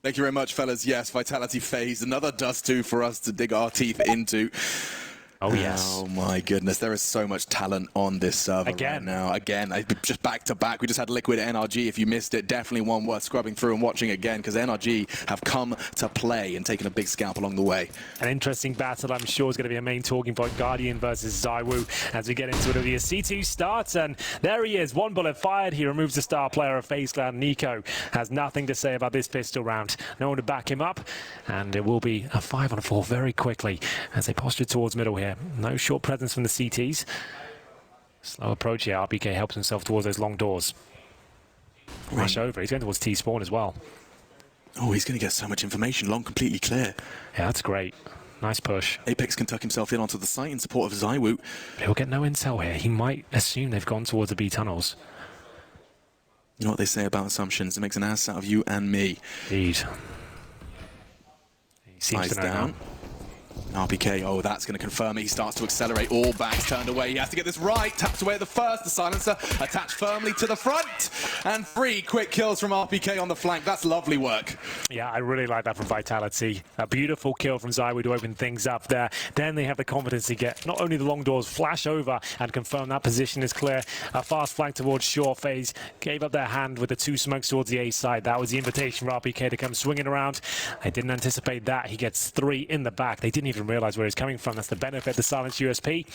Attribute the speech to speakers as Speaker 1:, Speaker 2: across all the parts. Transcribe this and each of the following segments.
Speaker 1: Thank you very much, fellas. Yes, Vitality Faze, another Dust 2 for us to dig our teeth into.
Speaker 2: Oh, yes.
Speaker 1: Oh, my goodness. There is so much talent on this server right now. Again, just back to back. We just had Liquid NRG. If you missed it, definitely one worth scrubbing through and watching again, because NRG have come to play and taken a big scalp along the way.
Speaker 2: An interesting battle, I'm sure, is going to be a main talking point. Guardian versus ZywOo as we get into it. The C2 starts, and there he is. One bullet fired. He removes the star player of Faze Clan. Nico has nothing to say about this pistol round. No one to back him up, and it will be a 5-on-4 very quickly as they posture towards middle here. No short presence from the CTs. Slow approach here. RPK helps himself towards those long doors. Rush over. He's going towards T-spawn as well.
Speaker 1: Oh, he's going to get so much information. Long completely clear.
Speaker 2: Yeah, that's great. Nice push.
Speaker 1: Apex can tuck himself in onto the site in support of ZywOo.
Speaker 2: But he'll get no intel here. He might assume they've gone towards the B tunnels.
Speaker 1: You know what they say about assumptions. It makes an ass out of you and me.
Speaker 2: Indeed. He seems to know
Speaker 1: down.
Speaker 2: now.
Speaker 1: RPK, oh, that's going to confirm it. He starts to accelerate. All backs turned away. He has to get this right. Taps away at the first. The silencer attached firmly to the front. And 3 quick kills from RPK on the flank. That's lovely work.
Speaker 2: Yeah, I really like that from Vitality. A beautiful kill from ZywOo to open things up there. Then they have the confidence to get not only the long doors, flash over and confirm that position is clear. A fast flank towards shore. Faze gave up their hand with the 2 smokes towards the A side. That was the invitation for RPK to come swinging around. They didn't anticipate that. He gets 3 in the back. They didn't even realize where he's coming from. That's the benefit, the silence USP.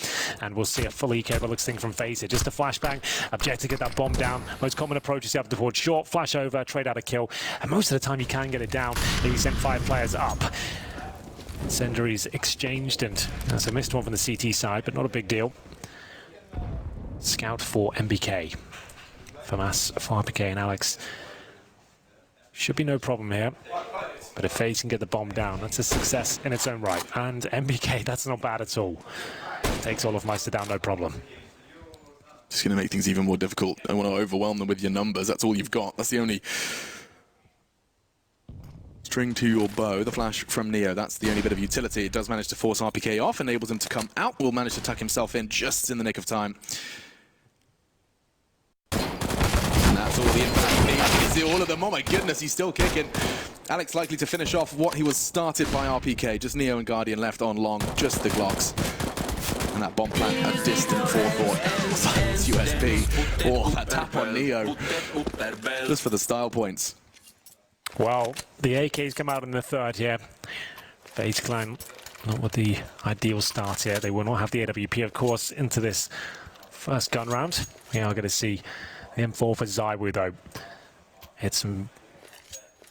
Speaker 2: And we'll see a full EK looks thing from Faze here. Just a flashbang. Objective to get that bomb down. Most common approach is you have to towards short, flash over, trade out a kill. And most of the time you can get it down if you send 5 players up. Incendiaries exchanged, and that's a missed one from the CT side, but not a big deal. Scout for MBK. FAMAS for RPK and Alex. Should be no problem here. But if Faze can get the bomb down, that's a success in its own right. And MBK, that's not bad at all. Takes all of Meister down, no problem.
Speaker 1: Just going to make things even more difficult. I want to overwhelm them with your numbers. That's all you've got. That's the only string to your bow. The flash from Neo, that's the only bit of utility. It does manage to force RPK off, enables him to come out. Will manage to tuck himself in just in the nick of time. And that's all the impact he needs. You see all of them. Oh my goodness, he's still kicking. Alex likely to finish off what he was started by RPK. Just Neo and Guardian left on long, just the Glocks. And that bomb plant, a distant forethought. Silence USP. Oh, that tap on Neo. Just for the style points.
Speaker 2: Well, the AKs come out in the third here. Faze Clan, not with the ideal start here. They will not have the AWP, of course, into this first gun round. We are going to see the M4 for ZywOo, though. Hit some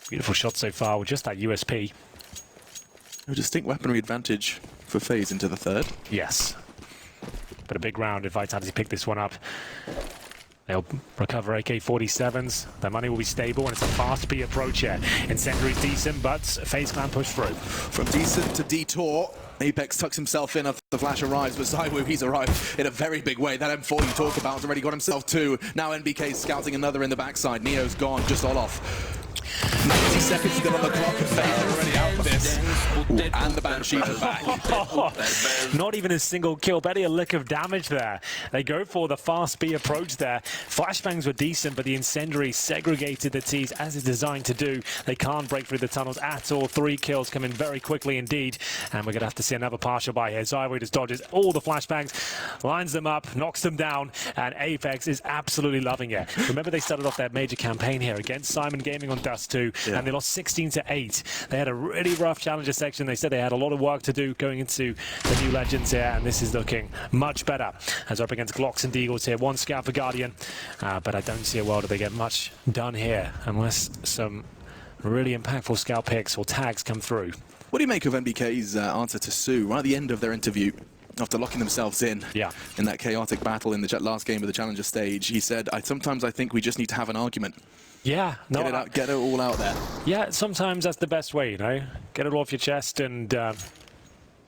Speaker 2: beautiful shots so far with just that USP.
Speaker 1: A distinct weaponry advantage for Faze into the third.
Speaker 2: Yes. But a big round if Vitality pick this one up. They'll recover AK-47s. Their money will be stable, and it's a fast B approach here. Incendiary's decent, but Faze Clan push through.
Speaker 1: From decent to detour, Apex tucks himself in after the flash arrives, but ZywOo, he's arrived in a very big way. That M4 you talk about has already got himself 2. Now NBK's scouting another in the backside. Neo's gone, just all off. 90 seconds to go on the clock, and Faze are already out for this. Ooh, and the Banshees are back.
Speaker 2: Not even a single kill, barely a lick of damage there. They go for the fast B approach there. Flashbangs were decent, but the Incendiary segregated the T's as it's designed to do. They can't break through the tunnels at all. 3 kills come in very quickly indeed. And we're going to have to see another partial buy here. ZywOo just dodges all the flashbangs, lines them up, knocks them down, and Apex is absolutely loving it. Remember, they started off their major campaign here against Simon Gaming on Dust 2, and they lost 16-8. They had a really rough challenger section. They said they had a lot of work to do going into the new Legends here, and this is looking much better. As up against Glocks and Deagles here. 1 scout for Guardian, but I don't see a world that they get much done here unless some really impactful scout picks or tags come through.
Speaker 1: What do you make of MBK's answer to Sue right at the end of their interview? After locking themselves in that chaotic battle in the last game of the Challenger stage, he said, sometimes I think we just need to have an argument.
Speaker 2: Yeah, no,
Speaker 1: get it all out there.
Speaker 2: Yeah, sometimes that's the best way, you know. Get it all off your chest and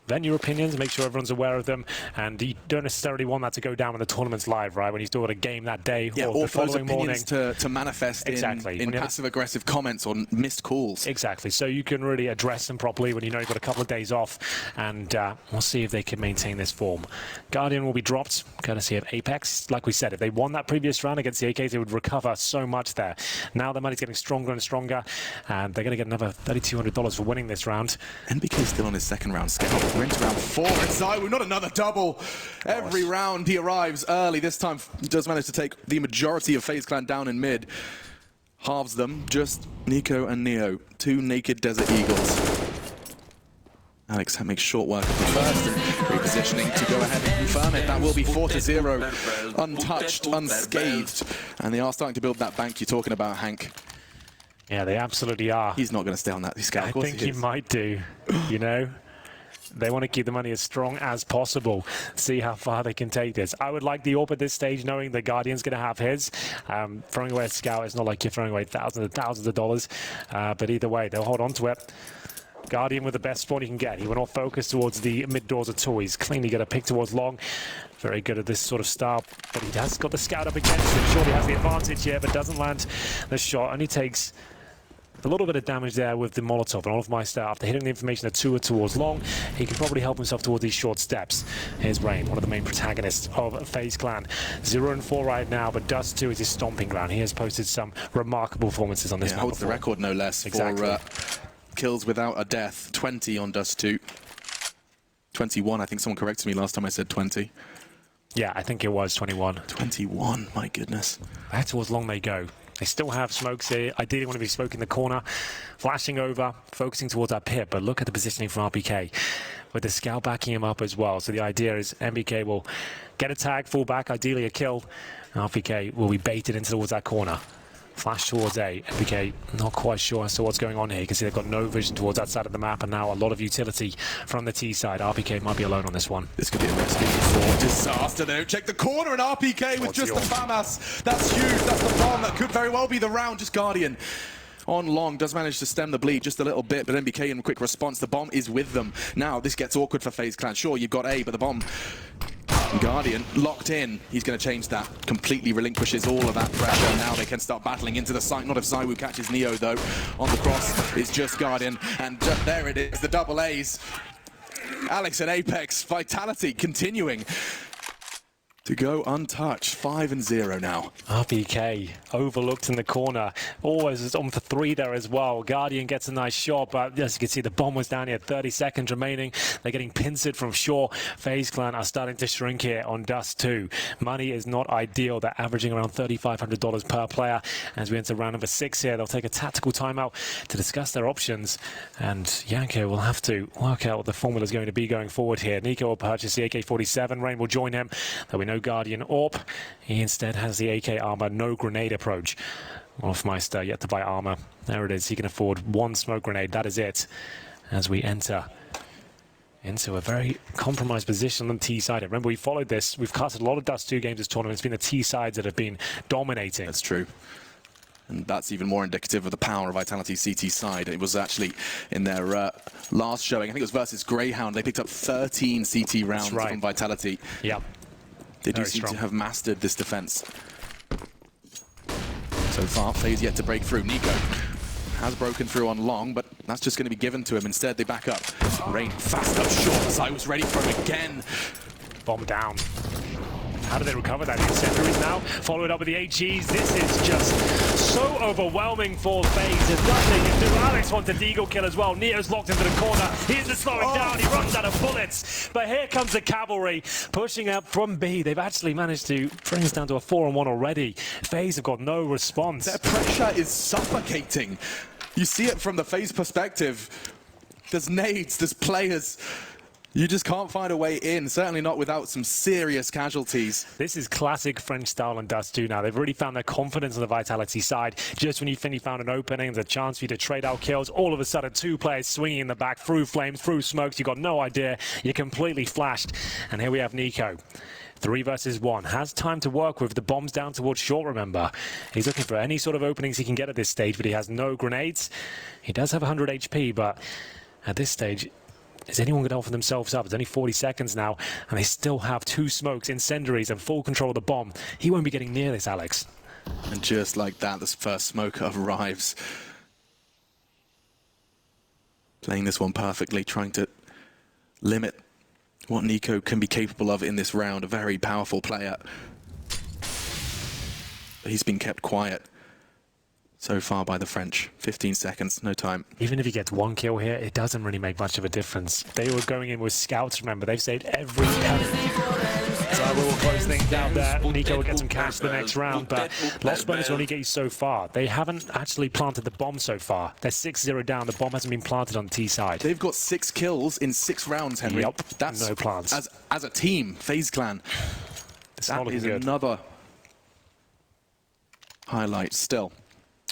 Speaker 2: vent your opinions, make sure everyone's aware of them, and you don't necessarily want that to go down when the tournament's live, right? When you've still got a game that day or the following morning.
Speaker 1: To manifest in passive-aggressive comments or missed calls.
Speaker 2: Exactly. So you can really address them properly when you know you've got a couple of days off, and we'll see if they can maintain this form. Guardian will be dropped, courtesy of Apex. Like we said, if they won that previous round against the AKs, they would recover so much there. Now the money's getting stronger and stronger, and they're going to get another $3,200 for winning this round.
Speaker 1: NBK's still on his second round scout. We're into round 4. It's ZywOo, not another double. Every round he arrives early. This time he does manage to take the majority of FaZe Clan down in mid. Halves them, just Nico and Neo. 2 naked Desert Eagles. Alex makes short work of the first and repositioning to go ahead and confirm it. That will be 4-0, untouched, unscathed. And they are starting to build that bank you're talking about, Hank.
Speaker 2: Yeah, they absolutely are.
Speaker 1: He's not going to stay on that scout.
Speaker 2: I think he might do, you know? They want to keep the money as strong as possible, see how far they can take this. I would like the AWP at this stage, knowing the Guardian's going to have his. Throwing away a scout is not like you're throwing away thousands and thousands of dollars, but either way, they'll hold on to it. Guardian with the best spawn he can get. He will not focus towards the mid doors at all. He's cleanly going to pick towards long. Very good at this sort of start, but he has got the scout up against him. Surely has the advantage here, but doesn't land the shot. Only takes a little bit of damage there with the Molotov, and all of my star after hitting the information that 2 are towards long, he can probably help himself towards these short steps. Here's Rain, one of the main protagonists of FaZe Clan. 0-4 right now, but Dust 2 is his stomping ground. He has posted some remarkable performances on this map.
Speaker 1: Holds the record, no less,
Speaker 2: exactly.
Speaker 1: For kills without a death. 20 on Dust 2. 21, I think someone corrected me last time I said 20.
Speaker 2: Yeah, I think it was 21.
Speaker 1: 21, my goodness.
Speaker 2: Back towards long they go. They still have smokes here. Ideally want to be smoking the corner, flashing over, focusing towards that pit, but look at the positioning from RPK with the scout backing him up as well. So the idea is MBK will get a tag, fall back, ideally a kill. RPK will be baited into towards that corner. Flash towards A. MBK not quite sure as to what's going on here. You can see they've got no vision towards that side of the map, and now a lot of utility from the T side. RPK might be alone on this one.
Speaker 1: This could be a recipe for disaster though. Check the corner, and RPK with just the FAMAS. That's huge. That's the bomb. That could very well be the round. Just Guardian on long does manage to stem the bleed just a little bit, but NBK in quick response. The bomb is with them. Now this gets awkward for FaZe Clan. Sure, you've got A, but the bomb... Guardian locked in. He's going to change that. Completely relinquishes all of that pressure. Now they can start battling into the site. Not if ZywOo catches Neo though. On the cross is just Guardian, and there it is, the double A's. Alex and Apex, Vitality continuing to go untouched. 5-0 now.
Speaker 2: RPK overlooked in the corner. Always on for 3 there as well. Guardian gets a nice shot, but as you can see, the bomb was down here. 30 seconds remaining. They're getting pincered from shore. FaZe Clan are starting to shrink here on Dust 2. Money is not ideal. They're averaging around $3,500 per player. As we enter round number 6 here, they'll take a tactical timeout to discuss their options. And Yanko will have to work out what the formula is going to be going forward here. Nico will purchase the AK-47. Rain will join him. There'll be no Guardian AWP. He instead has the AK armor, no grenade approach. Wolfmeister yet to buy armor. There it is. He can afford 1 smoke grenade. That is it. As we enter into a very compromised position on the T side. Remember, we followed this. We've casted a lot of Dust 2 games this tournament. It's been the T sides that have been dominating.
Speaker 1: That's true. And that's even more indicative of the power of Vitality CT side. It was actually in their last showing, I think it was versus Greyhound, they picked up 13 CT rounds from Vitality.
Speaker 2: Yeah.
Speaker 1: They do seem to have mastered this defense. So far, FaZe yet to break through. Nico has broken through on long, but that's just going to be given to him. Instead, they back up. Rain fast up short. I was ready for him again.
Speaker 2: Bomb down. How do they recover that? Incendiaries now, follow it up with the HEs. This is just so overwhelming for FaZe. There's nothing they can do. Alex wants a deagle kill as well. Neo's locked into the corner. He's to slow it down. He runs out of bullets. But here comes the cavalry pushing up from B. They've actually managed to bring us down to a 4-on-1 already. FaZe have got no response.
Speaker 1: Their pressure is suffocating. You see it from the FaZe perspective. There's nades, there's players. You just can't find a way in, certainly not without some serious casualties.
Speaker 2: This is classic French style on Dust 2 now. They've really found their confidence on the Vitality side. Just when you think you found an opening, there's a chance for you to trade out kills, all of a sudden 2 players swinging in the back through flames, through smokes. You've got no idea. You're completely flashed. And here we have Nico. 3 versus 1. Has time to work with. The bombs down towards short, remember. He's looking for any sort of openings he can get at this stage, but he has no grenades. He does have 100 HP, but at this stage, Is anyone going to offer themselves up? It's only 40 seconds now, and they still have 2 smokes, incendiaries, and full control of the bomb. He won't be getting near this, Alex.
Speaker 1: And just like that, this first smoke arrives. Playing this one perfectly, trying to limit what NiKo can be capable of in this round. A very powerful player. He's been kept quiet so far by the French. 15 seconds, no time.
Speaker 2: Even if he gets 1 kill here, it doesn't really make much of a difference. They were going in with scouts, remember. They've saved every penny. So we will close things down there. NiKo will get some cash for the next round, but lost bonus will only get you so far. They haven't actually planted the bomb so far. They're 6-0 down. The bomb hasn't been planted on the T side.
Speaker 1: They've got 6 kills in 6 rounds, Henry.
Speaker 2: Yep,
Speaker 1: That's
Speaker 2: no plants.
Speaker 1: As a team, Faze Clan. That is
Speaker 2: good.
Speaker 1: Another highlight still.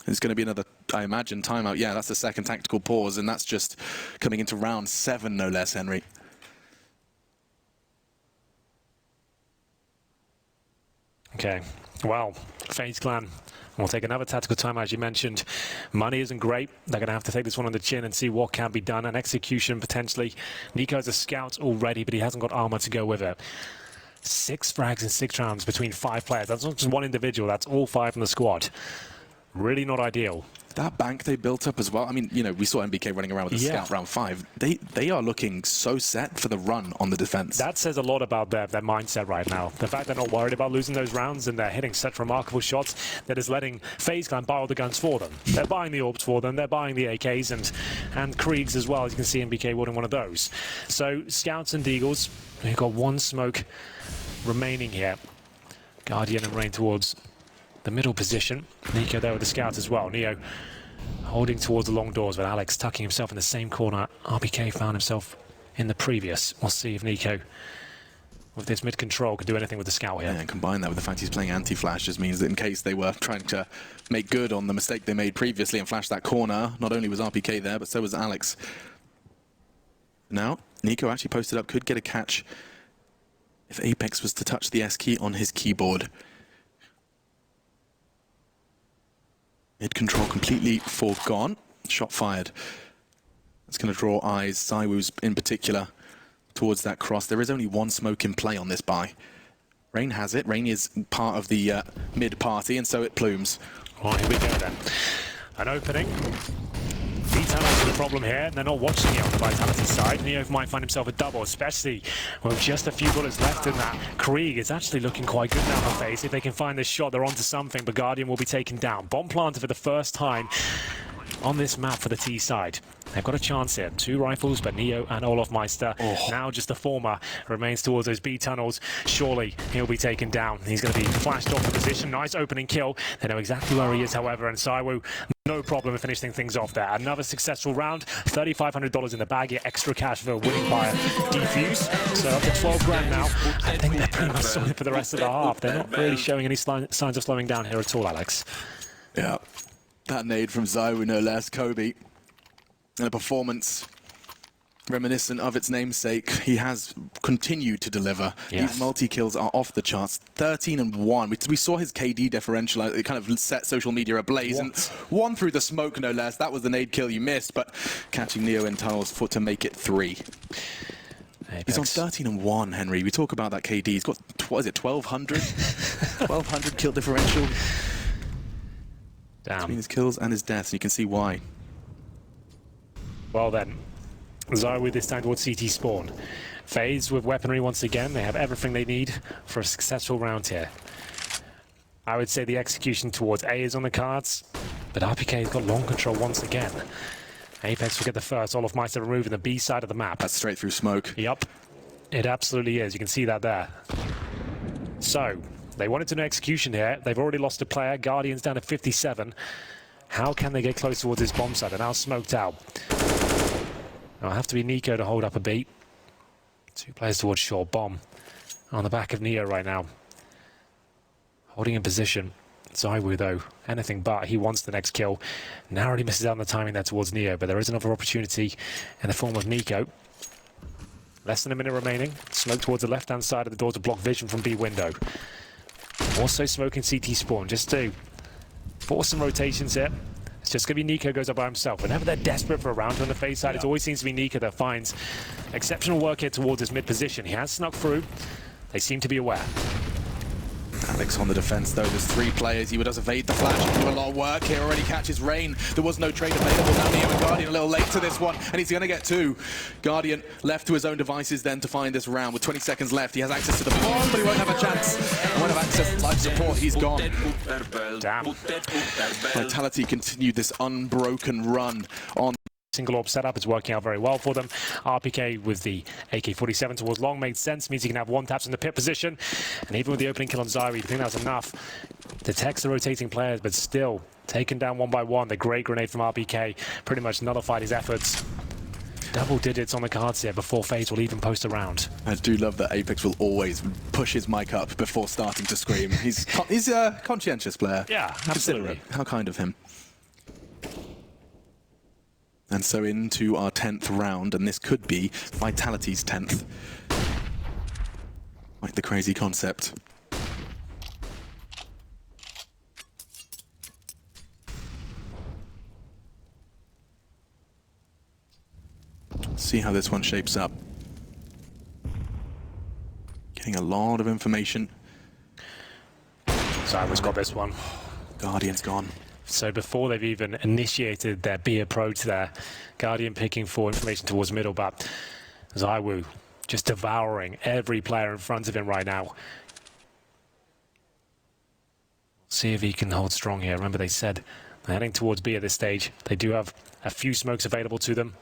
Speaker 1: There's going to be another, I imagine, timeout. Yeah, that's the second tactical pause, and that's just coming into round 7, no less, Henry.
Speaker 2: Okay, well, Faze Clan will take another tactical timeout, as you mentioned. Money isn't great. They're going to have to take this one on the chin and see what can be done. An execution, potentially. NiKo has a scout already, but he hasn't got armor to go with it. 6 frags in 6 rounds between 5 players. That's not just one individual. That's all 5 in the squad. Really not ideal.
Speaker 1: That bank they built up as well. I mean, you know, we saw MBK running around with a scout round 5. They are looking so set for the run on the defense.
Speaker 2: That says a lot about their mindset right now. The fact they're not worried about losing those rounds and they're hitting such remarkable shots that is letting Faze Clan buy all the guns for them. They're buying the orbs for them. They're buying the AKs and Kriegs as well. As you can see, MBK wielding one of those. So scouts and deagles. We've got 1 smoke remaining here. Guardian and Rain towards the middle position. NiKo there with the scouts as well. Neo holding towards the long doors, but Alex tucking himself in the same corner. RPK found himself in the previous. We'll see if NiKo, with this mid-control, can do anything with the scout here.
Speaker 1: Yeah, and combine that with the fact he's playing anti-flash just means that in case they were trying to make good on the mistake they made previously and flash that corner, not only was RPK there, but so was Alex. Now, NiKo actually posted up, could get a catch if Apex was to touch the S key on his keyboard. Mid-control completely foregone. Shot fired. It's going to draw eyes, Zywoo's in particular, towards that cross. There is only 1 smoke in play on this buy. Rain has it. Rain is part of the mid-party, and so it plumes.
Speaker 2: All right, here we go then. An opening. Vitality the problem here. They're not watching it on the Vitality side. Neo might find himself a double, especially with just a few bullets left in that. Krieg is actually looking quite good now for Faze. If they can find this shot, they're onto something, but Guardian will be taken down. Bomb planted for the first time on this map for the T side. They've got a chance here. 2 rifles, but Neo and Olaf Meister. Now just the former remains towards those B tunnels. Surely he'll be taken down. He's going to be flashed off the position. Nice opening kill. They know exactly where he is, however, and Zywoo, no problem in finishing things off there. Another successful round. $3,500 in the bag. Get extra cash for winning by a defuse. So up to 12 grand now. I think they're pretty much solid for the rest of the half. They're not really showing any signs of slowing down here at all, Alex.
Speaker 1: Yeah. That nade from Zywoo, no less. Kobe. And a performance reminiscent of its namesake. He has continued to deliver.
Speaker 2: Yes.
Speaker 1: These multi-kills are off the charts. 13-1. We saw his KD differential. It kind of set social media ablaze. And 1 through the smoke, no less. That was the nade kill you missed, but catching Neo in tunnels to make it 3.
Speaker 2: Apex.
Speaker 1: He's on 13-1, Henry. We talk about that KD. He's got, what is it, 1,200? 1,200 kill differential.
Speaker 2: Damn.
Speaker 1: Between his kills and his deaths, and you can see why.
Speaker 2: Well then, Zywoo this time towards CT spawn. Faze with weaponry once again. They have everything they need for a successful round here. I would say the execution towards A is on the cards, but RPK has got long control once again. Apex will get the first. Olaf Meister removing the B side of the map.
Speaker 1: That's straight through smoke.
Speaker 2: Yup, it absolutely is. You can see that there. So, they wanted to know execution here. They've already lost a player. Guardian's down to 57. How can they get close towards this bomb site? They're now smoked out. It'll have to be NiKo to hold up a beat. 2 players towards short. Bomb on the back of Neo right now. Holding in position. Zywoo, though, anything but. He wants the next kill. Narrowly misses out on the timing there towards Neo, but there is another opportunity in the form of NiKo. Less than a minute remaining. Smoke towards the left-hand side of the door to block vision from B window. Also smoking CT spawn, just to force some rotations here. It's just going to be Nico goes up by himself. Whenever they're desperate for a round on the Faze side, it always seems to be Nico that finds exceptional work here towards his mid position. He has snuck through. They seem to be aware.
Speaker 1: Alex on the defense though, there's 3 players. He does evade the flash, do a lot of work here, already catches Rain. There was no trade available. Now Neo and Guardian a little late to this one, and he's going to get 2. Guardian left to his own devices then to find this round. With 20 seconds left, he has access to the bomb, but he won't have a chance. He won't have access to life support, he's gone.
Speaker 2: Damn.
Speaker 1: Vitality continued this unbroken run on.
Speaker 2: Single orb setup is working out very well for them. RPK with the AK-47 towards long made sense, means he can have 1 taps in the pit position. And even with the opening kill on Zyri, I think that's enough. Detects the rotating players, but still taken down 1 by 1. The great grenade from RPK pretty much nullified his efforts. Double digits on the cards here before Faze will even post a round.
Speaker 1: I do love that Apex will always push his mic up before starting to scream. He's a conscientious player.
Speaker 2: Yeah, absolutely.
Speaker 1: Considerate. How kind of him. And so into our 10th round, and this could be Vitality's 10th. Quite the crazy concept. See how this one shapes up. Getting a lot of information.
Speaker 2: Zyri's got this one.
Speaker 1: Guardian's gone.
Speaker 2: So before they've even initiated their B approach there, Guardian picking for information towards middle, but Zywu just devouring every player in front of him right now. See if he can hold strong here. Remember they said they're heading towards B at this stage. They do have a few smokes available to them.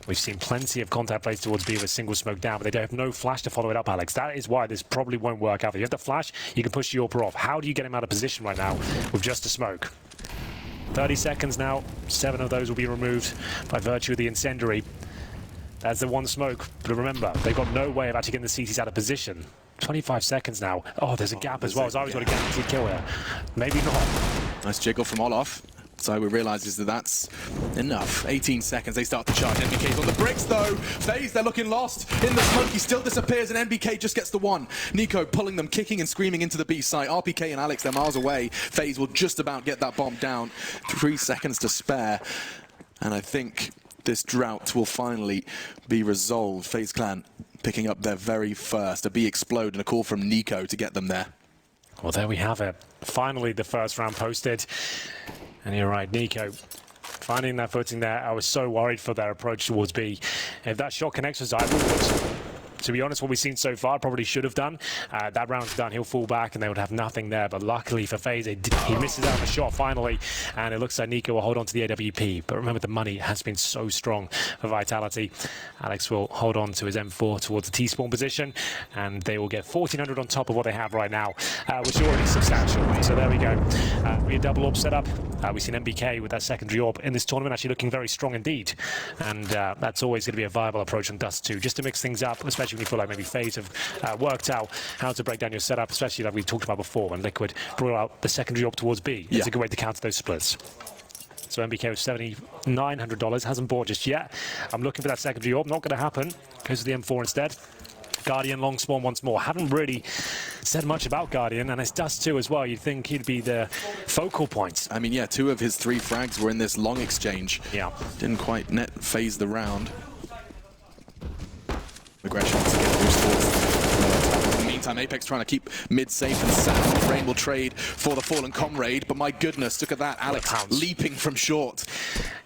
Speaker 2: We've seen plenty of contact plays towards B with a single smoke down, but they don't have no flash to follow it up, Alex. That is why this probably won't work out. If you have the flash, you can push the AWP off. How do you get him out of position right now with just a smoke? 30 seconds now. 7 of those will be removed by virtue of the incendiary. That's the 1 smoke. But remember, they've got no way of actually getting the CTs out of position. 25 seconds now. Oh, there's a gap as well. Zyri's got a guaranteed kill here. Maybe not.
Speaker 1: Nice jiggle from Olaf. So we realizes that that's enough. 18 seconds, they start to charge. NBK's on the bricks though. Faze, they're looking lost. In the smoke, he still disappears and NBK just gets the 1. Nico pulling them, kicking and screaming into the B site. RPK and Alex, they're miles away. Faze will just about get that bomb down. 3 seconds to spare. And I think this drought will finally be resolved. Faze Clan picking up their very first. A B explode and a call from Nico to get them there.
Speaker 2: Well, there we have it. Finally, the first round posted. And you're right, Nico finding that footing there. I was so worried for their approach towards B. If that shot connects with Zyri, to be honest, what we've seen so far probably should have done. That round's done, he'll fall back and they would have nothing there. But luckily for Faze, he misses out on the shot finally. And it looks like Nico will hold on to the AWP. But remember, the money has been so strong for Vitality. Alex will hold on to his M4 towards the T-spawn position. And they will get 1,400 on top of what they have right now, which is already substantial. So there we go. We had double AWP set up. We've seen MBK with that secondary AWP in this tournament actually looking very strong indeed. And that's always going to be a viable approach on Dust 2, just to mix things up, especially when you feel like maybe Faze have worked out how to break down your setup, especially like we talked about before when Liquid brought out the secondary AWP towards B. It's a good way to counter those splits. So MBK with $7,900, hasn't bought just yet. I'm looking for that secondary AWP, not going to happen. Goes to the M4 instead. Guardian long spawn once more. Haven't really said much about Guardian, and it's Dust 2 as well. You'd think he'd be the focal point.
Speaker 1: I mean, yeah, 2 of his 3 frags were in this long exchange.
Speaker 2: Yeah.
Speaker 1: Didn't quite net Faze the round. Aggression once again moves forward. In the meantime, Apex trying to keep mid safe and sound. Rain will trade for the fallen comrade, but my goodness, look at that. Alex leaping from short.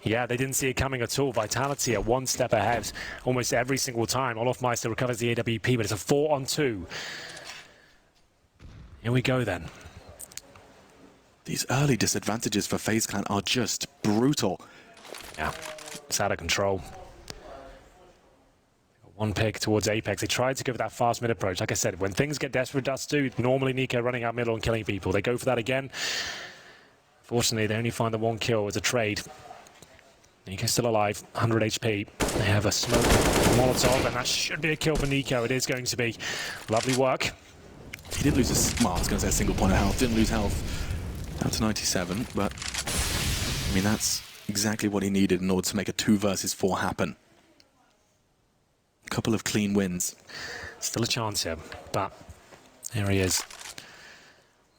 Speaker 2: Yeah, they didn't see it coming at all. Vitality are 1 step ahead almost every single time. Olofmeister recovers the AWP, but it's a 4-on-2. Here we go then.
Speaker 1: These early disadvantages for Faze Clan are just brutal.
Speaker 2: Yeah, it's out of control. 1 pick towards Apex. They tried to go for that fast mid approach. Like I said, when things get desperate, Dust 2, normally Nico running out middle and killing people. They go for that again. Fortunately, they only find the 1 kill as a trade. Nico's still alive, 100 HP. They have a smoke Molotov, and that should be a kill for Nico. It is going to be. Lovely work.
Speaker 1: He did lose his, well, I was going to say a single point of health. Didn't lose health down to 97, but I mean, that's exactly what he needed in order to make a 2 versus 4 happen. A couple of clean wins.
Speaker 2: Still a chance here, but here he is.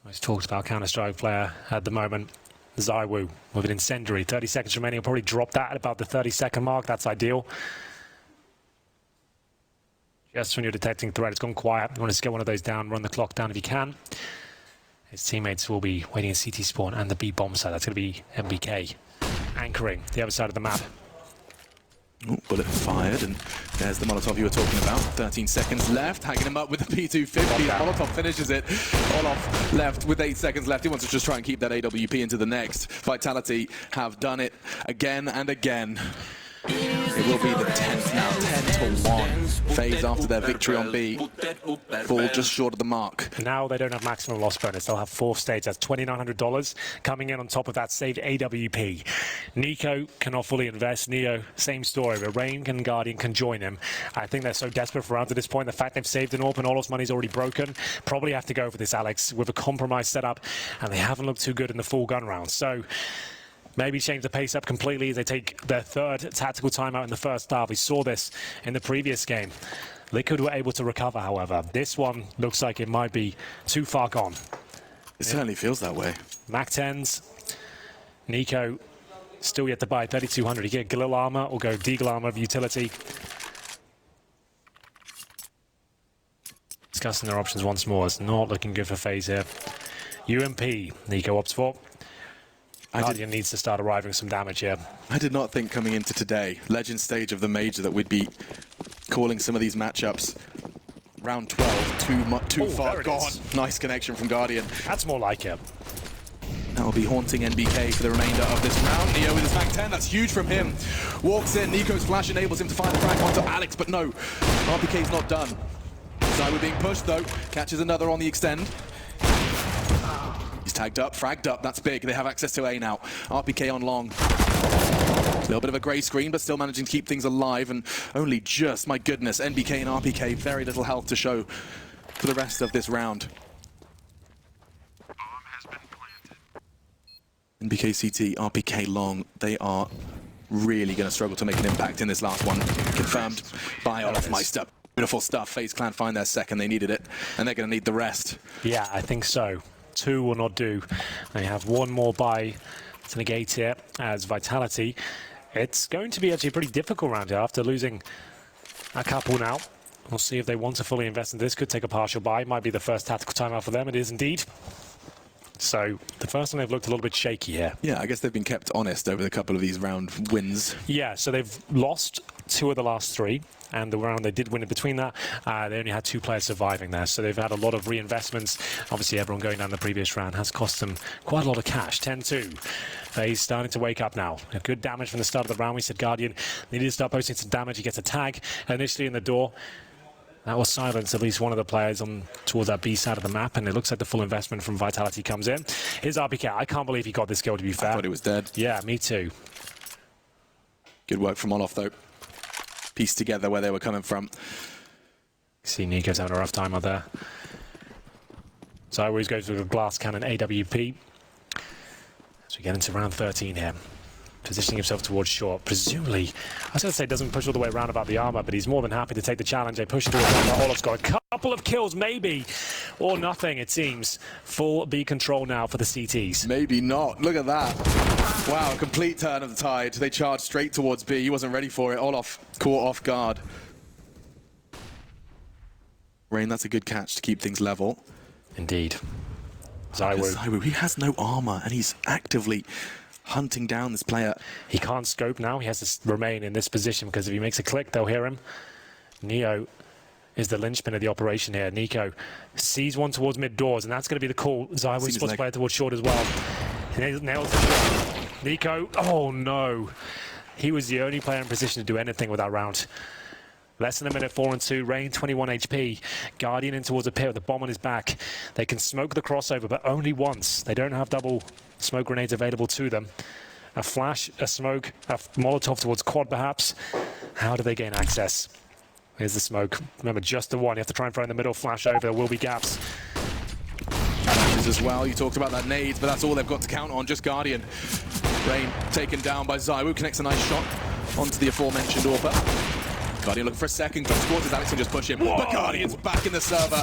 Speaker 2: Most talked about Counter-Strike player at the moment. ZywOo with an incendiary. 30 seconds remaining. He'll probably drop that at about the 30-second mark. That's ideal. Just when you're detecting threat, it's gone quiet. You want to get one of those down, run the clock down if you can. His teammates will be waiting in CT spawn and the B bomb side. That's going to be MBK anchoring the other side of the map.
Speaker 1: Ooh, bullet fired, and there's the Molotov you were talking about. 13 seconds left, hanging him up with the P250. Molotov finishes it. Olof left with 8 seconds left. He wants to just try and keep that AWP into the next. Vitality have done it again and again. It will be the 10th now, 10-1. Faze after their victory on B fall just short of the mark.
Speaker 2: Now they don't have maximum loss bonus. They'll have fourth stage. That's $2,900 coming in on top of that saved AWP. Nico cannot fully invest. Neo, same story, but Rain and Guardian can join him. I think they're so desperate for rounds at this point. The fact they've saved an AWP and Olof's money's already broken. Probably have to go for this, Alex, with a compromised setup, and they haven't looked too good in the full gun round. So maybe change the pace up completely as they take their third tactical timeout in the first half. We saw this in the previous game. Liquid were able to recover, however. This one looks like it might be too far gone.
Speaker 1: It certainly feels that way.
Speaker 2: Mac 10s. Nico still yet to buy 3,200. He get Galil armor or go Deagle armor of utility. Discussing their options once more. It's not looking good for Faze here. UMP, Nico opts for. Guardian needs to start arriving some damage here.
Speaker 1: I did not think coming into today, legend stage of the major, that we'd be calling some of these matchups. Round 12, too far gone. Nice connection from Guardian.
Speaker 2: That's more like it.
Speaker 1: That'll be haunting NBK for the remainder of this round. Neo with his Mac 10, that's huge from him. Walks in, Nico's flash enables him to fire the frag onto Alex, but no, RPK's not done. ZywOo being pushed though, catches another on the extend. He's tagged up, fragged up, that's big. They have access to A now. RPK on long. A little bit of a grey screen, but still managing to keep things alive, and only just, my goodness, NBK and RPK, very little health to show for the rest of this round. NBK CT, RPK long, they are really going to struggle to make an impact in this last one. Confirmed by Olof Meister. Beautiful stuff. FaZe Clan find their second, they needed it, and they're going to need the rest.
Speaker 2: Yeah, I think so. 2 will not do. They have one more buy to negate here as Vitality. It's going to be actually a pretty difficult round here after losing a couple now. We'll see if they want to fully invest in this. Could take a partial buy. Might be the first tactical timeout for them. It is indeed. So the first one they've looked a little bit shaky here.
Speaker 1: Yeah, I guess they've been kept honest over the couple of these round wins.
Speaker 2: Yeah, so they've lost 2 of the last 3. And the round they did win in between that, they only had 2 players surviving there. So they've had a lot of reinvestments. Obviously, everyone going down the previous round has cost them quite a lot of cash. 10-2. Faze starting to wake up now. A good damage from the start of the round. We said Guardian needed to start posting some damage. He gets a tag initially in the door. That will silence at least one of the players on towards that B side of the map, and it looks like the full investment from Vitality comes in. Here's RPK. I can't believe he got this kill, to be fair.
Speaker 1: I thought he was dead.
Speaker 2: Yeah, me too.
Speaker 1: Good work from Olof, though. Pieced together where they were coming from.
Speaker 2: See Nico's having a rough time out there. So I always go through the glass cannon AWP. As we get into round 13 here. Positioning himself towards short. Presumably, I was going to say doesn't push all the way around about the armor, but he's more than happy to take the challenge. They push towards armor. Olof's got a couple of kills, maybe, or nothing, it seems. Full B control now for the CTs.
Speaker 1: Maybe not. Look at that. Wow, complete turn of the tide. They charged straight towards B. He wasn't ready for it. Olof caught off guard. Rain, that's a good catch to keep things level.
Speaker 2: Indeed. ZywOo.
Speaker 1: He has no armor, and he's actively hunting down this player.
Speaker 2: He can't scope now. He has to remain in this position because if he makes a click, they'll hear him. Neo is the linchpin of the operation here. Nico sees one towards mid doors, and that's going to be the call. ZywOo spots player towards short as well. Nails the shot. Nico, oh no. He was the only player in position to do anything with that round. Less than a minute, 4-2. Rain, 21 HP. Guardian in towards a pit with the bomb on his back. They can smoke the crossover, but only once. They don't have double smoke grenades available to them. A flash, a smoke, a Molotov towards quad perhaps. How do they gain access? Here's the smoke. Remember, just the one. You have to try and throw in the middle, flash over. There will be gaps.
Speaker 1: As well, you talked about that nades, but that's all they've got to count on. Just Guardian. Rain taken down by ZywOo. Connects a nice shot onto the aforementioned AWP. Guardian looking for a second. Close quarters. Alex can just push him. But Guardian's back in the server.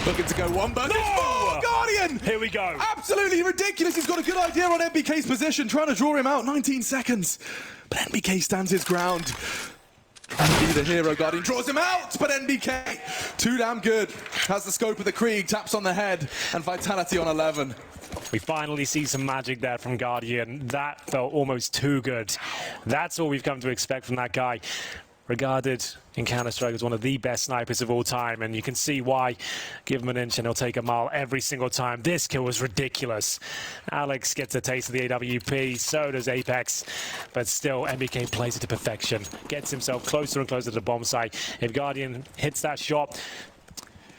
Speaker 1: Looking to go one versus four. Guardian!
Speaker 2: Here we go.
Speaker 1: Absolutely ridiculous. He's got a good idea on NBK's position. Trying to draw him out. 19 seconds. But NBK stands his ground. Trying to be the hero. Guardian draws him out. But NBK, too damn good. Has the scope of the Krieg. Taps on the head. And Vitality on 11.
Speaker 2: We finally see some magic there from Guardian. That felt almost too good. That's all we've come to expect from that guy. Regarded in Counter-Strike as one of the best snipers of all time, and you can see why. Give him an inch and he'll take a mile every single time. This kill was ridiculous. Alex gets a taste of the AWP, so does Apex, but still NBK plays it to perfection. Gets himself closer and closer to the bomb site. If Guardian hits that shot,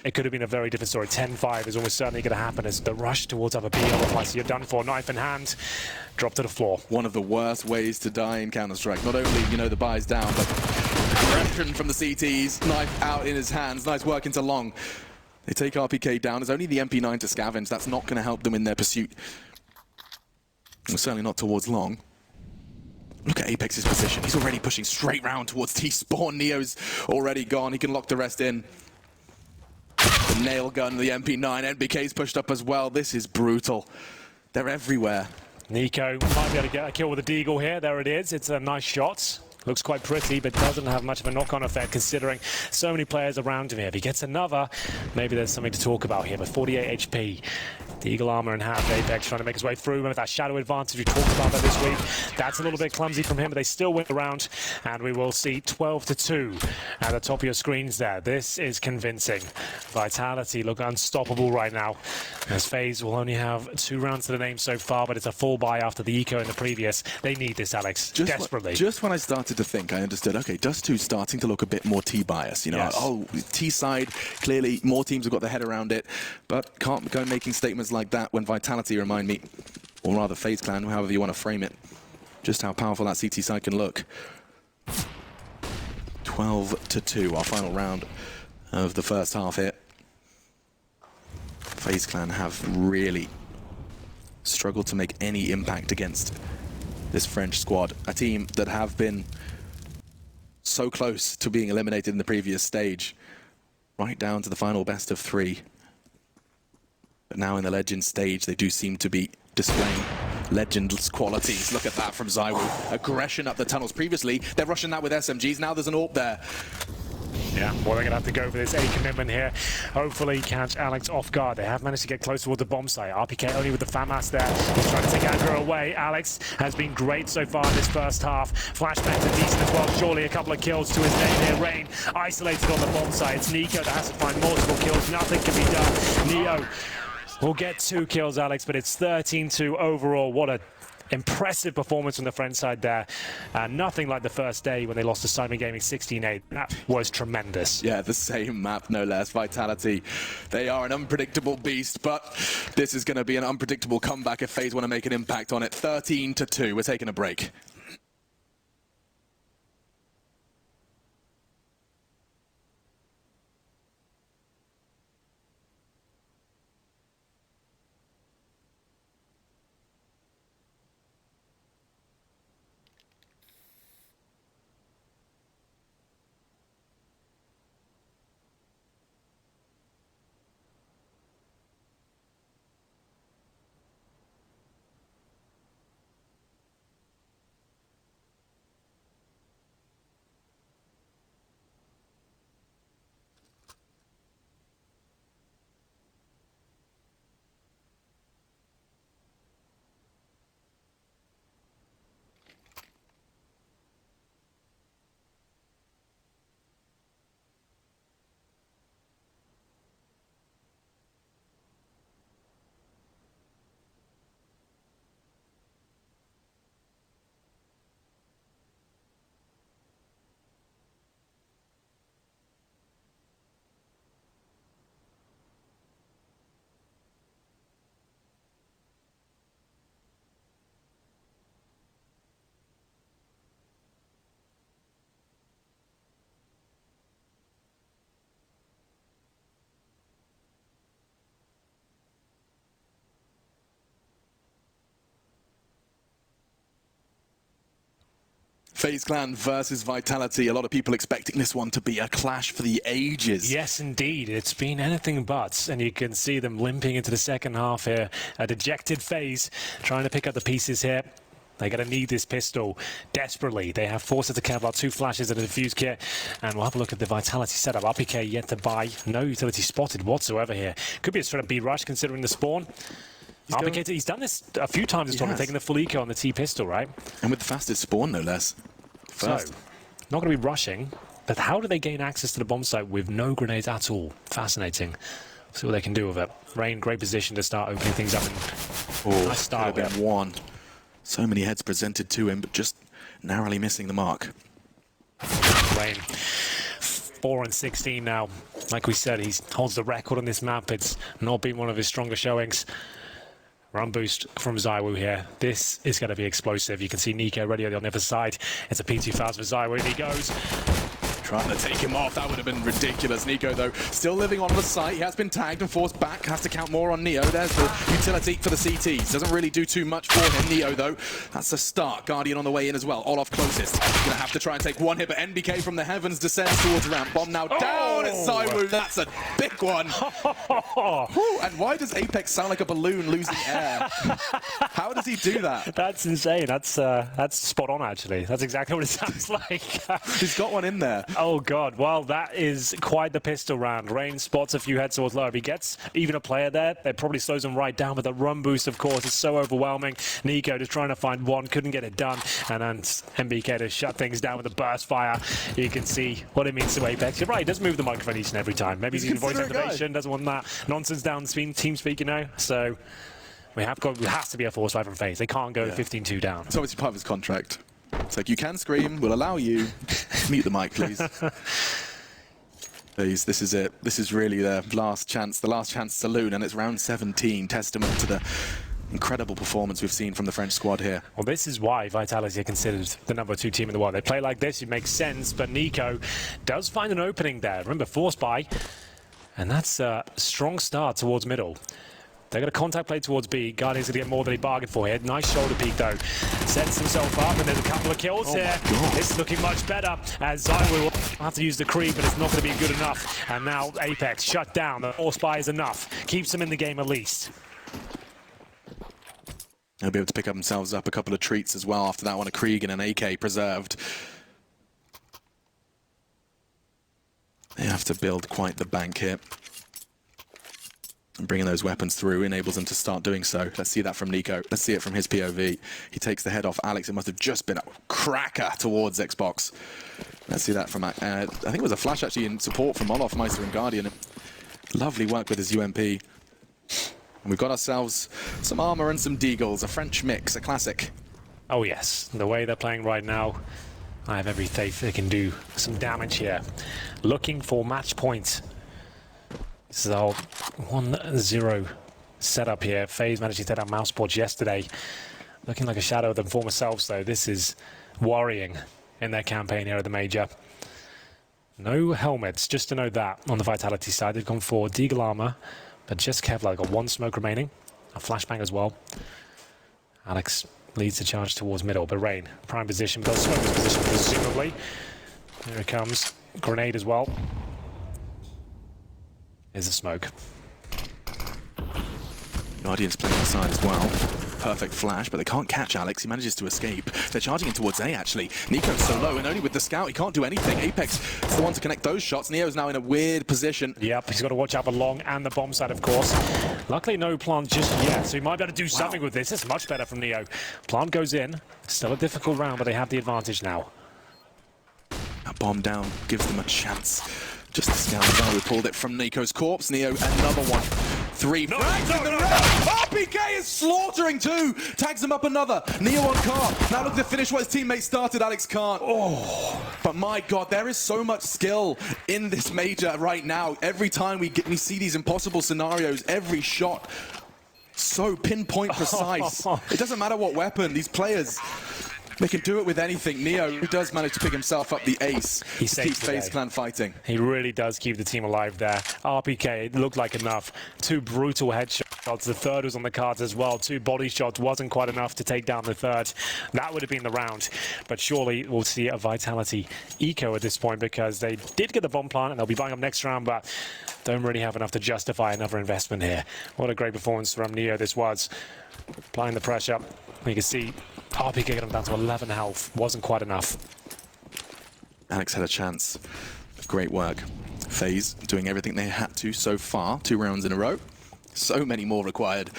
Speaker 2: it could have been a very different story. 10-5 is almost certainly going to happen as the rush towards other B. Otherwise, you're done for. Knife in hand, drop to the floor.
Speaker 1: One of the worst ways to die in Counter-Strike. Not only, you know, the buy's down, but aggression from the CTs, knife out in his hands. Nice work into Long. They take RPK down. There's only the MP9 to scavenge. That's not going to help them in their pursuit. Well, certainly not towards Long. Look at Apex's position. He's already pushing straight round towards T-Spawn. Neo's already gone. He can lock the rest in. The nail gun, the MP9, NBK's pushed up as well. This is brutal. They're everywhere.
Speaker 2: Nico might be able to get a kill with a deagle here. There it is. It's a nice shot. Looks quite pretty, but doesn't have much of a knock-on effect considering so many players around him here. If he gets another, maybe there's something to talk about here. But 48 HP. The Eagle armor in hand. Apex trying to make his way through with that shadow advantage. We talked about that this week. That's a little bit clumsy from him, but they still win the round. And we will see 12-2 at the top of your screens there. This is convincing. Vitality look unstoppable right now. As Faze will only have 2 rounds to the name so far, but it's a full buy after the eco in the previous. They need this, Alex, desperately.
Speaker 1: Just when I started to think, I understood, okay, Dust 2's starting to look a bit more T-biased. You know,
Speaker 2: Yes.
Speaker 1: oh, T-side, clearly more teams have got their head around it, but can't go making statements like that when Vitality remind me, or rather FaZe Clan, however you want to frame it, just how powerful that CT side can look. 12-2, our final round of the first half here. FaZe Clan have really struggled to make any impact against this French squad, a team that have been so close to being eliminated in the previous stage, right down to the final best of 3. But now in the Legends stage, they do seem to be displaying Legends qualities. Look at that from ZywOo. Aggression up the tunnels. Previously, they're rushing that with SMGs. Now there's an AWP there.
Speaker 2: Yeah, well, they're going to have to go for this A commitment here. Hopefully catch Alex off guard. They have managed to get close towards the bomb site. RPK only with the FAMAS there. He's trying to take aggro away. Alex has been great so far in this first half. Flashbangs are decent as well. Surely a couple of kills to his name here. Rain isolated on the bomb site. It's Nico that has to find multiple kills. Nothing can be done. Neo will get 2 kills, Alex, but it's 13-2 overall. What a impressive performance from the French side there. Nothing like the first day when they lost to Simon Gaming 16-8. That was tremendous.
Speaker 1: Yeah, the same map, no less. Vitality, they are an unpredictable beast, but this is going to be an unpredictable comeback if FaZe want to make an impact on it. 13-2. We're taking a break. FaZe Clan versus Vitality. A lot of people expecting this one to be a clash for the ages.
Speaker 2: Yes, indeed. It's been anything but. And you can see them limping into the second half here. A dejected FaZe trying to pick up the pieces here. They're going to need this pistol desperately. They have 4 sets of Kevlar, 2 flashes and a defuse kit. And we'll have a look at the Vitality setup. RPK yet to buy. No utility spotted whatsoever here. Could be a straight up B rush considering the spawn. RPK, he's done this a few times this tournament, taking the full eco on the T-pistol, right?
Speaker 1: And with the fastest spawn, no less. First.
Speaker 2: So, not going to be rushing. But how do they gain access to the bomb site with no grenades at all? Fascinating. See what they can do with it. Rain, great position to start opening things up. And nice start.
Speaker 1: Could have been one. So many heads presented to him, but just narrowly missing the mark.
Speaker 2: Rain, 4 and 16 now. Like we said, he holds the record on this map. It's not been one of his stronger showings. Run boost from ZywOo here. This is going to be explosive. You can see Nico ready on the other side. It's a P2 Faze for ZywOo, and he goes.
Speaker 1: Trying to take him off, that would have been ridiculous. Nico, though, still living on the site. He has been tagged and forced back. Has to count more on Neo. There's the utility for the CTs. Doesn't really do too much for him. Neo, though, that's a start. Guardian on the way in as well. Olaf closest. Gonna have to try and take one hit, but NBK from the heavens descends towards ramp. Bomb now down at ZywOo. That's a big one. And why does Apex sound like a balloon losing air? How does he do that?
Speaker 2: That's insane. That's spot on, actually. That's exactly what it sounds like.
Speaker 1: He's got one in there.
Speaker 2: Oh, God. Well, that is quite the pistol round. Rain spots a few heads towards low. If he gets even a player there, that probably slows him right down. But the run boost, of course, is so overwhelming. Nico just trying to find one, couldn't get it done. And then MBK to shut things down with a burst fire. You can see what it means to Apex. You're right, he does move the microphone each and every time. Maybe he's using voice activation, doesn't want that nonsense down team speak, you know. So we have to be a force fight from FaZe. They can't go 15-2 down.
Speaker 1: It's obviously part of his contract. It's like, you can scream, we'll allow you. Mute the mic, please. Please, this is it. This is really the last chance saloon, and it's round 17. Testament to the incredible performance we've seen from the French squad here.
Speaker 2: Well, this is why Vitality are considered the number 2 team in the world. They play like this, it makes sense, but Nico does find an opening there. Remember, force buy, and that's a strong start towards middle. They're going to contact play towards B. Guardian's going to get more than he bargained for here. Nice shoulder peek, though. Sets himself up, and there's a couple of kills here. This is looking much better, as ZywOo will have to use the creep, but it's not going to be good enough. And now Apex shut down. The force buy is enough. Keeps him in the game at least.
Speaker 1: They'll be able to pick up themselves up a couple of treats as well after that one. A Krieg and an AK preserved. They have to build quite the bank here. And bringing those weapons through enables them to start doing so. Let's see that from Nico. Let's see it from his POV. He takes the head off Alex. It must have just been a cracker towards Xbox. Let's see that from... I think it was a flash, actually, in support from Olaf, Meister, and Guardian. Lovely work with his UMP. And we've got ourselves some armor and some deagles. A French mix, a classic.
Speaker 2: Oh, yes. The way they're playing right now, I have every faith they can do some damage here. Looking for match point. This is our 1-0 setup here. FaZe managed to take out mouse boards yesterday. Looking like a shadow of their former selves, though. This is worrying in their campaign here at the Major. No helmets, just to know that on the Vitality side. They've gone for Deagle armor, but just Kevlar. Got 1 smoke remaining. A flashbang as well. Alex leads the charge towards middle, but Rain, prime position, but smoke position presumably. Here it comes. Grenade as well. Is the smoke.
Speaker 1: Guardian's playing inside as well. Perfect flash, but they can't catch Alex. He manages to escape. They're charging in towards A, actually. Nico's so low, and only with the scout, he can't do anything. Apex is the one to connect those shots. Neo's now in a weird position.
Speaker 2: Yep, he's got to watch out for long and the bomb side, of course. Luckily, no plant just yet, so he might be able to do something with this. It's much better from Neo. Plant goes in. Still a difficult round, but they have the advantage now.
Speaker 1: That bomb down gives them a chance. Just the scout. We pulled it from Nico's corpse. Neo, another one. 3 frags in the round. RPK is slaughtering 2. Tags him up another. Neo on car. Now look to finish what his teammate started. Alex can't. Oh, but my God, there is so much skill in this Major right now. Every time we see these impossible scenarios, every shot so pinpoint precise. It doesn't matter what weapon. These players, they can do it with anything. Neo does manage to pick himself up the ace. He keeps FaZe Clan fighting.
Speaker 2: He really does keep the team alive there. RPK, it looked like enough. 2 brutal headshots. shots. The third was on the cards as well. 2 body shots wasn't quite enough to take down the third. That would have been the round. But surely we'll see a Vitality eco at this point because they did get the bomb plant and they'll be buying up next round, but don't really have enough to justify another investment here. What a great performance from Neo this was. Applying the pressure. You can see RPK got him down to 11 health. Wasn't quite enough.
Speaker 1: Alex had a chance. Great work. Faze doing everything they had to so far. 2 rounds in a row. So many more required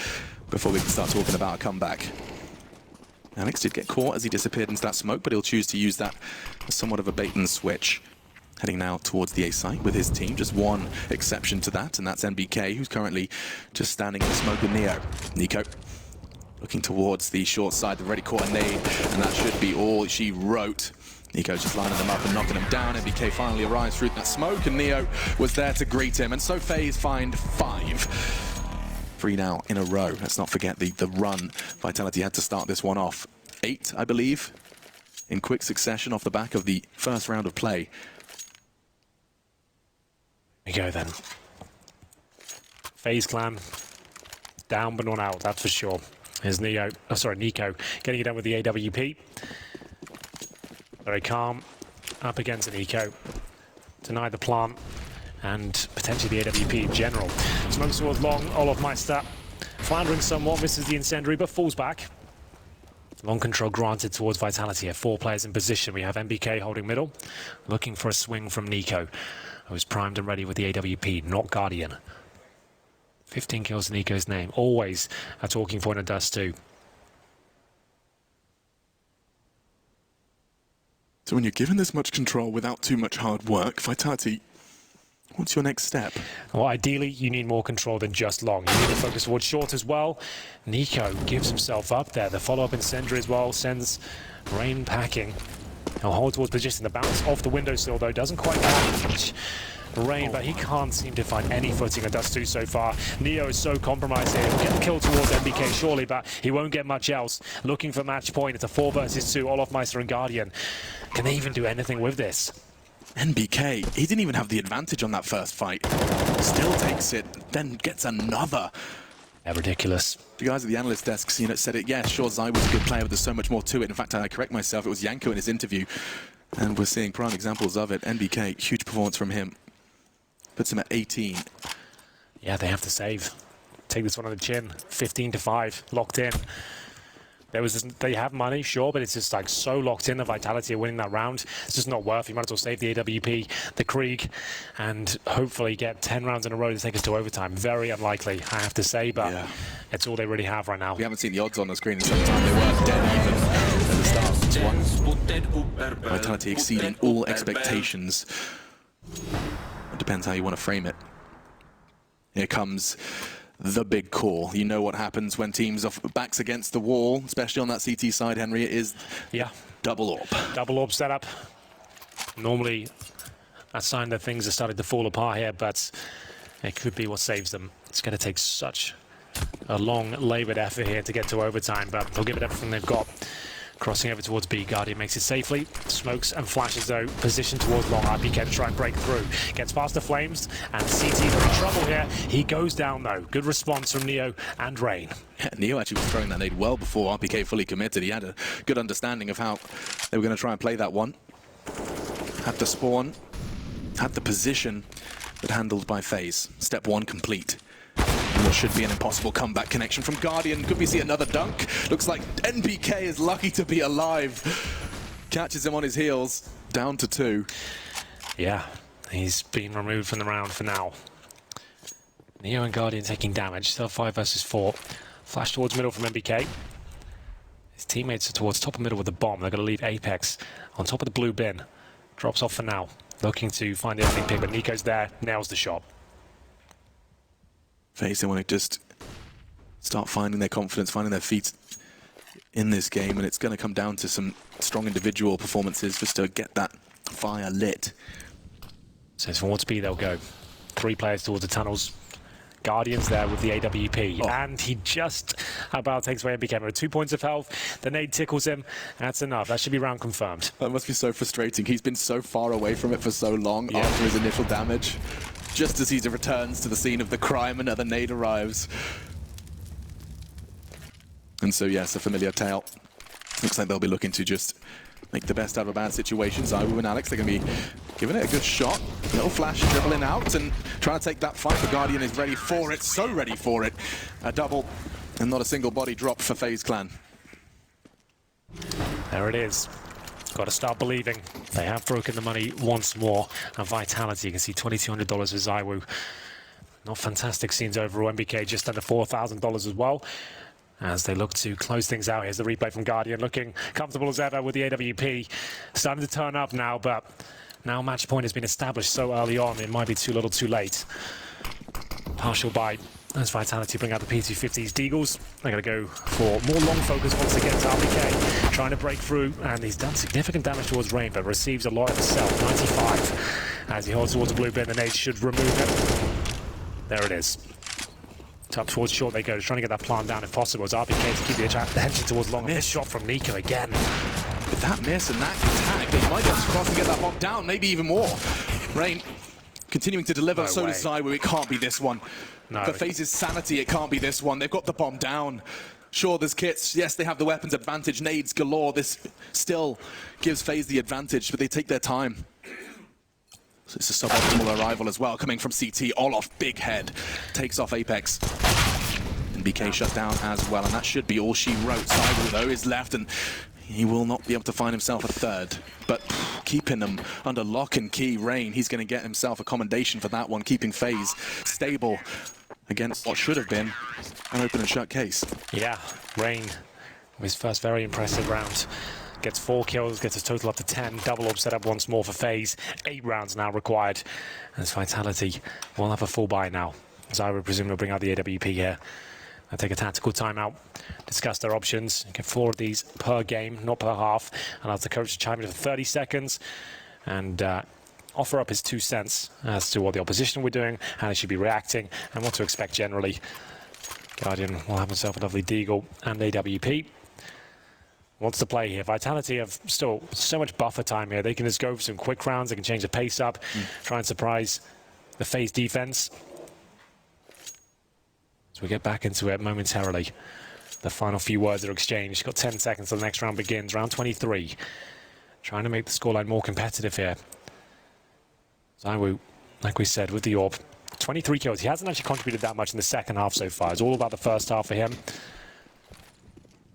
Speaker 1: before we can start talking about a comeback. Alex did get caught as he disappeared into that smoke, but he'll choose to use that as somewhat of a bait and switch. Heading now towards the A site with his team. Just one exception to that, and that's NBK, who's currently just standing in the smoke with Neo. Nico looking towards the short side. They've already caught a nade, and that should be all she wrote. Nico just lining them up and knocking them down. NBK finally arrives through that smoke, and Neo was there to greet him. And so Faze find 5. 3 now in a row. Let's not forget the run Vitality had to start this one off. 8, I believe, in quick succession off the back of the first round of play.
Speaker 2: Here we go then. Faze clan down but not out, that's for sure. Here's Nico getting it done with the AWP. Very calm, up against an eco. Deny the plant, and potentially the AWP in general. Smokes towards long, Olof Meister floundering somewhat, misses the incendiary, but falls back. Long control granted towards Vitality. 4 players in position. We have NBK holding middle, looking for a swing from Nico, who's primed and ready with the AWP, not Guardian. 15 kills in Nico's name. Always a talking point of Dust 2.
Speaker 1: So when you're given this much control without too much hard work, Vitality, what's your next step?
Speaker 2: Well, ideally, you need more control than just long. You need to focus towards short as well. Nico gives himself up there. The follow-up incendiary as well sends Rain packing. He'll hold towards position. The bounce off the windowsill, though, doesn't quite catch Rain, but he can't seem to find any footing at Dust 2 so far. Neo is so compromised here. He'll get the kill towards NBK, surely, but he won't get much else. Looking for match point. It's a 4 versus 2. Olof Meister and Guardian. Can they even do anything with this?
Speaker 1: NBK, he didn't even have the advantage on that first fight. Still takes it, then gets another.
Speaker 2: Yeah, ridiculous.
Speaker 1: The guys at the analyst desks, said it. Yeah, sure, Zai was a good player, but there's so much more to it. In fact, I correct myself. It was Yanko in his interview, and we're seeing prime examples of it. NBK, huge performance from him. Puts him at 18.
Speaker 2: Yeah, they have to save. Take this one on the chin. 15-5, locked in. They have money, sure, but it's just like so locked in. The Vitality of winning that round. It's just not worth. You might as well save the AWP, the Krieg, and hopefully get 10 rounds in a row to take us to overtime. Very unlikely, I have to say, but yeah, it's all they really have right now.
Speaker 1: We haven't seen the odds on the screen in some time. They were dead even at the start of this one. Vitality exceeding all expectations. It depends how you want to frame it. Here comes the big call. You know what happens when teams are backs against the wall, especially on that CT side, Henry. It is double AWP.
Speaker 2: Double AWP setup. Normally a sign that things are starting to fall apart here, but it could be what saves them. It's going to take such a long, laboured effort here to get to overtime, but they'll give it everything they've got. Crossing over towards B, Guardian makes it safely. Smokes and flashes though, position towards long. RPK to try and break through. Gets past the flames, and CT's in trouble here. He goes down though. Good response from Neo and Rain.
Speaker 1: Yeah, Neo actually was throwing that nade well before RPK fully committed. He had a good understanding of how they were going to try and play that one. Had the spawn, had the position, but handled by Faze. Step 1 complete. What should be an impossible comeback connection from Guardian. Could we see another dunk? Looks like NBK is lucky to be alive. Catches him on his heels, down to 2.
Speaker 2: Yeah, he's been removed from the round for now. Neo and Guardian taking damage, still 5 versus 4. Flash towards middle from NBK. His teammates are towards top of middle with the bomb. They're going to leave Apex on top of the blue bin. Drops off for now. Looking to find the opening pick, but Nico's there, nails the shot.
Speaker 1: Faze, they want to just start finding their confidence, finding their feet in this game, and it's going to come down to some strong individual performances just to get that fire lit.
Speaker 2: So towards B they'll go. 3 players towards the tunnels. Guardian's there with the AWP, and he just about takes away NBK with 2 points of health. The nade tickles him. That's enough. That should be round confirmed.
Speaker 1: That must be so frustrating. He's been so far away from it for so long after his initial damage. Just as he returns to the scene of the crime, another nade arrives. And so, yes, a familiar tale. Looks like they'll be looking to just make the best out of a bad situation. Zywoo and Alex, they're going to be giving it a good shot. Little flash dribbling out and trying to take that fight. The Guardian is ready for it, so ready for it. A double and not a single body drop for Faze Clan.
Speaker 2: There it is. Got to start believing. They have broken the money once more. And Vitality, you can see $2,200 for Zywoo. Not fantastic scenes overall. MBK just under $4,000 as well. As they look to close things out. Here's the replay from Guardian, looking comfortable as ever with the AWP. Starting to turn up now, but now match point has been established so early on, it might be too little too late. Partial bite as Vitality bring out the P250s. Deagles, they're going to go for more long focus once again to RPK. Trying to break through, and he's done significant damage towards Rain, but receives a lot himself, 95. As he holds towards the blue bin, the nade should remove it. There it is. Up towards short they go, trying to get that plant down if possible. It's RPK to keep the attention towards long. Miss shot from Nico again.
Speaker 1: With that miss and that attack, they might get across and get that bomb down, maybe even more. Rain continuing to deliver,
Speaker 2: No
Speaker 1: so
Speaker 2: way.
Speaker 1: does Zywoo. It can't be this one.
Speaker 2: No.
Speaker 1: For Faze's sanity, it can't be this one. They've got the bomb down. Sure, there's kits. Yes, they have the weapons advantage, nades galore. This still gives Faze the advantage, but they take their time. So it's a suboptimal arrival as well, coming from CT. Olof, big head, takes off Apex. And BK shut down as well, and that should be all she wrote. Zywoo, though, is left, and he will not be able to find himself a third. But keeping them under lock and key, Rain, he's going to get himself a commendation for that one, keeping Faze stable against what should have been an open and shut case.
Speaker 2: Yeah, Rain, his first very impressive round. Gets 4 kills, gets his total up to 10. Double up set up once more for Faze. 8 rounds now required. And it's Vitality will have a full buy now. Zywoo presumably will bring out the AWP here. They'll take a tactical timeout, discuss their options. Get 4 of these per game, not per half. Allows the coach to chime in for 30 seconds and offer up his 2 cents as to what the opposition were doing, how they should be reacting, and what to expect generally. Guardian will have himself a lovely Deagle and AWP. Wants to play here. Vitality have still so much buffer time here. They can just go for some quick rounds. They can change the pace up, try and surprise the Faze defense. So we get back into it momentarily. The final few words are exchanged. Got 10 seconds till the next round begins. Round 23. Trying to make the scoreline more competitive here. Zywoo, like we said, with the AWP. 23 kills. He hasn't actually contributed that much in the second half so far. It's all about the first half for him.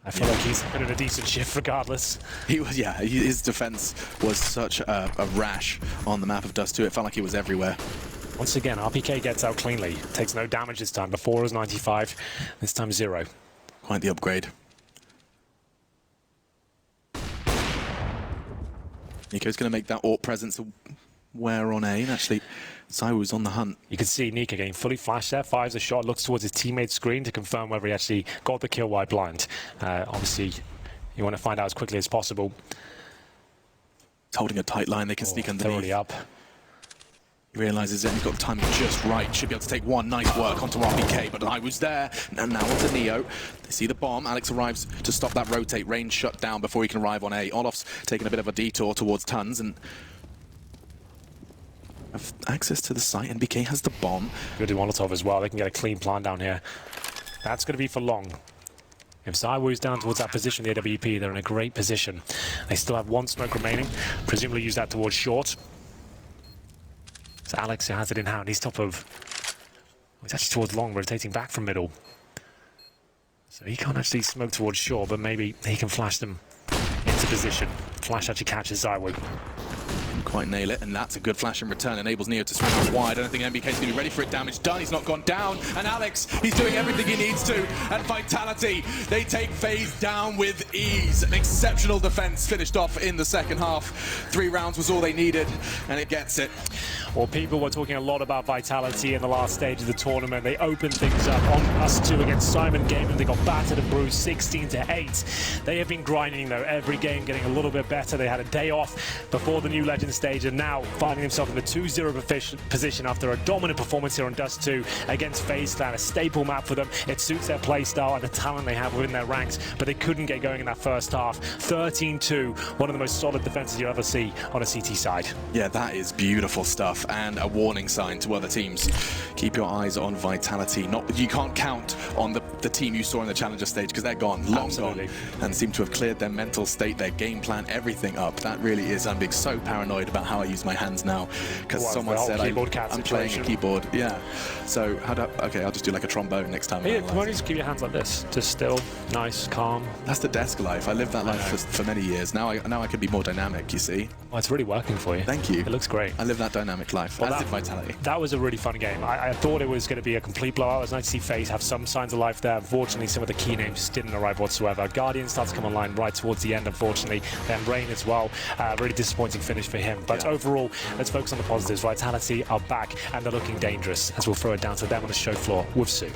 Speaker 2: I feel like he's been in a decent shift regardless.
Speaker 1: He was, yeah, his defense was such a rash on the map of Dust 2. It felt like he was everywhere.
Speaker 2: Once again, RPK gets out cleanly. Takes no damage this time. Before it was 95, this time 0.
Speaker 1: Quite the upgrade. Nico's going to make that AWP presence aware on A, and actually Zywoo's on the hunt.
Speaker 2: You can see Nico getting fully flashed there, fires a shot, looks towards his teammate's screen to confirm whether he actually got the kill while blind. Obviously, you want to find out as quickly as possible.
Speaker 1: He's holding a tight line, they can sneak underneath.
Speaker 2: Thoroughly up.
Speaker 1: He realises that he's got the timing just right. Should be able to take one nice work onto RPK, but I was there. And now onto Neo. They see the bomb. Alex arrives to stop that rotate. Rain shut down before he can arrive on A. Olof's taking a bit of a detour towards Tons and have access to the site. NBK has the bomb.
Speaker 2: Good to Molotov as well. They can get a clean plan down here. That's going to be for long. If Zywoo's down towards that position, the AWP, they're in a great position. They still have 1 smoke remaining. Presumably use that towards short. So Alex has it in hand. He's top of... He's actually towards long, rotating back from middle. So he can't actually smoke towards short, but maybe he can flash them into position. Flash actually catches Zywoo.
Speaker 1: Didn't quite nail it, and that's a good flash in return. Enables Neo to swing out wide. I don't think MBK's going to be ready for it. Damage done. He's not gone down. And Alex, he's doing everything he needs to. And Vitality, they take Faze down with ease. An exceptional defense finished off in the second half. 3 rounds was all they needed, and it gets it.
Speaker 2: Well, people were talking a lot about Vitality in the last stage of the tournament. They opened things up on us 2 against Simon Gaming. They got battered and bruised 16-8. They have been grinding, though, every game getting a little bit better. They had a day off before the new Legends second stage, and now finding himself in the 2-0 position after a dominant performance here on Dust 2 against Faze Clan, a staple map for them. It suits their playstyle and the talent they have within their ranks, but they couldn't get going in that first half. 13-2, one of the most solid defenses you'll ever see on a CT side.
Speaker 1: Yeah, that is beautiful stuff, and a warning sign to other teams. Keep your eyes on Vitality. You can't count on the team you saw in the Challenger stage, because they're gone, long gone, and seem to have cleared their mental state, their game plan, everything up. That really is. I'm being so paranoid about how I use my hands now, because someone said I'm playing a keyboard. Yeah. So okay, I'll just do like a trombone next time.
Speaker 2: Yeah, why don't you just keep your hands like this, just still, nice, calm.
Speaker 1: That's the desk life. I lived that life for many years. Now I can be more dynamic, you see.
Speaker 2: Well, it's really working for you.
Speaker 1: Thank you.
Speaker 2: It looks great.
Speaker 1: I live that dynamic life. Well, as did Vitality.
Speaker 2: That was a really fun game. I thought it was going to be a complete blowout. It was nice to see Faze have some signs of life there. Unfortunately, some of the key names just didn't arrive whatsoever. Guardian starts to come online right towards the end, unfortunately. Then Rain as well. Really disappointing finish for him. But overall, let's focus on the positives. Vitality are back, and they're looking dangerous, as we'll throw it down to them on the show floor with Sue.